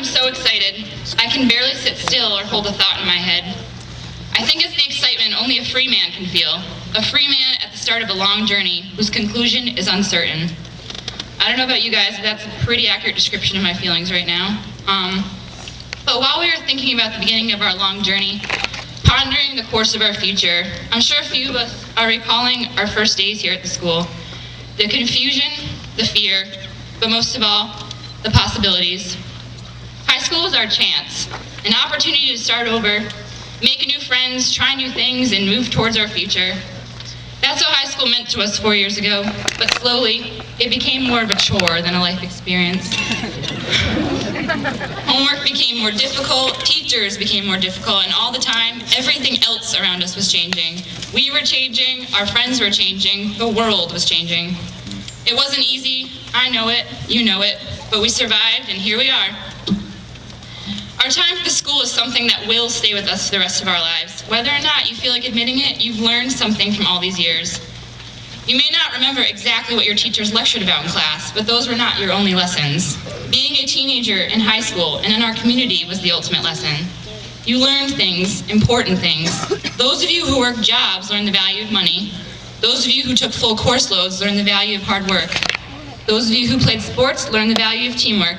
I'm so excited. I can barely sit still or hold a thought in my head. I think it's the excitement only a free man can feel. A free man at the start of a long journey whose conclusion is uncertain. I don't know about you guys, but that's a pretty accurate description of my feelings right now. But while we were thinking about the beginning of our long journey, pondering the course of our future, I'm sure a few of us are recalling our first days here at the school. The confusion, the fear, but most of all, the possibilities. High school was our chance, an opportunity to start over, make new friends, try new things, and move towards our future. That's what high school meant to us 4 years ago, but slowly, it became more of a chore than a life experience. Homework became more difficult, teachers became more difficult, and all the time, everything else around us was changing. We were changing, our friends were changing, the world was changing. It wasn't easy, I know it, you know it, but we survived, and here we are. Our time at the school is something that will stay with us for the rest of our lives. Whether or not you feel like admitting it, you've learned something from all these years. You may not remember exactly what your teachers lectured about in class, but those were not your only lessons. Being a teenager in high school and in our community was the ultimate lesson. You learned things, important things. Those of you who work jobs learned the value of money. Those of you who took full course loads learned the value of hard work. Those of you who played sports learned the value of teamwork.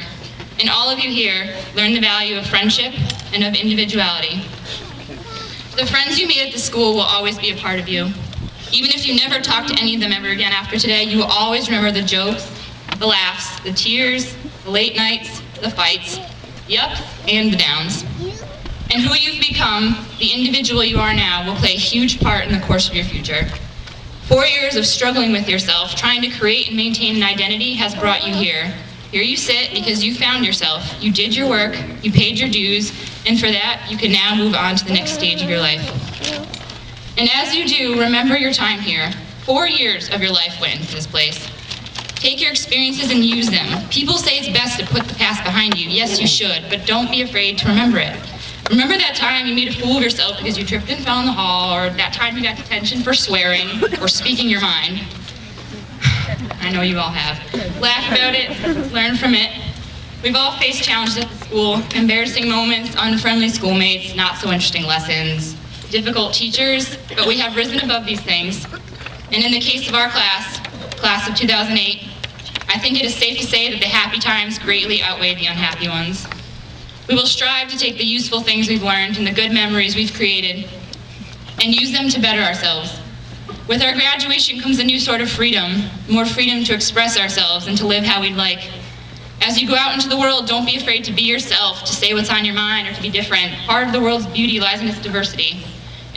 And all of you here learn the value of friendship and of individuality. The friends you meet at the school will always be a part of you. Even if you never talk to any of them ever again after today, you will always remember the jokes, the laughs, the tears, the late nights, the fights, the ups and the downs. And who you've become, the individual you are now, will play a huge part in the course of your future. 4 years of struggling with yourself, trying to create and maintain an identity has brought you here. Here you sit because you found yourself, you did your work, you paid your dues, and for that, you can now move on to the next stage of your life. And as you do, remember your time here. 4 years of your life went into this place. Take your experiences and use them. People say it's best to put the past behind you. Yes, you should, but don't be afraid to remember it. Remember that time you made a fool of yourself because you tripped and fell in the hall, or that time you got detention for swearing, or speaking your mind. I know you all have. Laugh about it, learn from it. We've all faced challenges at the school, embarrassing moments, unfriendly schoolmates, not so interesting lessons, difficult teachers, but we have risen above these things. And in the case of our class of 2008, I think it is safe to say that the happy times greatly outweigh the unhappy ones. We will strive to take the useful things we've learned and the good memories we've created and use them to better ourselves. With our graduation comes a new sort of freedom, more freedom to express ourselves and to live how we'd like. As you go out into the world, don't be afraid to be yourself, to say what's on your mind, or to be different. Part of the world's beauty lies in its diversity.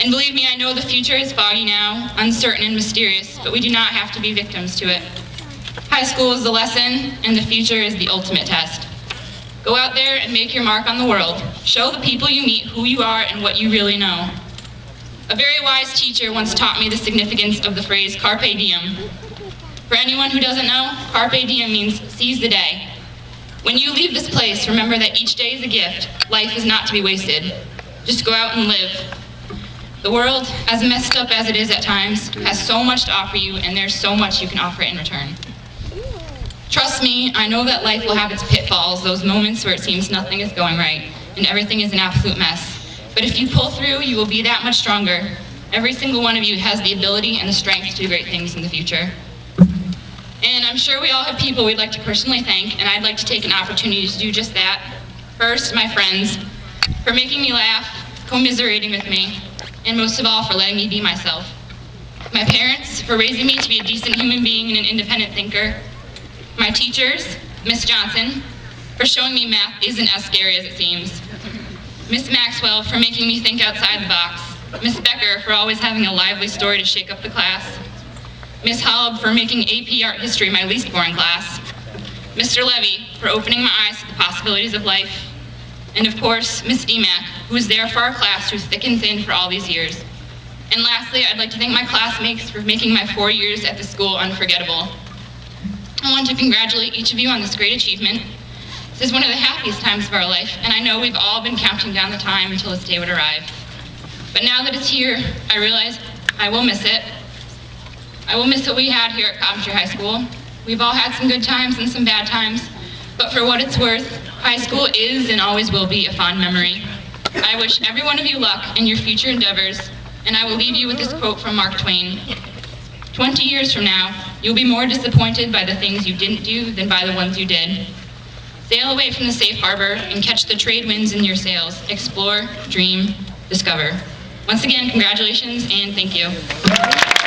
And believe me, I know the future is foggy now, uncertain and mysterious, but we do not have to be victims to it. High school is the lesson, and the future is the ultimate test. Go out there and make your mark on the world. Show the people you meet who you are and what you really know. A very wise teacher once taught me the significance of the phrase carpe diem. For anyone who doesn't know, carpe diem means seize the day. When you leave this place, remember that each day is a gift. Life is not to be wasted. Just go out and live. The world, as messed up as it is at times, has so much to offer you, and there's so much you can offer it in return. Trust me, I know that life will have its pitfalls, those moments where it seems nothing is going right, and everything is an absolute mess. But if you pull through, you will be that much stronger. Every single one of you has the ability and the strength to do great things in the future. And I'm sure we all have people we'd like to personally thank, and I'd like to take an opportunity to do just that. First, my friends, for making me laugh, commiserating with me, and most of all, for letting me be myself. My parents, for raising me to be a decent human being and an independent thinker. My teachers, Miss Johnson, for showing me math isn't as scary as it seems. Miss Maxwell, for making me think outside the box. Miss Becker, for always having a lively story to shake up the class. Miss Hobb, for making AP Art History my least boring class. Mr. Levy, for opening my eyes to the possibilities of life. And of course, Miss DeMack, who was there for our class through thick and thin for all these years. And lastly, I'd like to thank my classmates for making my 4 years at the school unforgettable. I want to congratulate each of you on this great achievement. This is one of the happiest times of our life, and I know we've all been counting down the time until this day would arrive. But now that it's here, I realize I will miss it. I will miss what we had here at Coventry High School. We've all had some good times and some bad times, but for what it's worth, High school is and always will be a fond memory. I wish every one of you luck in your future endeavors, and I will leave you with this quote from Mark Twain. 20 years from now, you'll be more disappointed by the things you didn't do than by the ones you did. Sail away from the safe harbor and catch the trade winds in your sails. Explore, dream, discover. Once again, congratulations and thank you.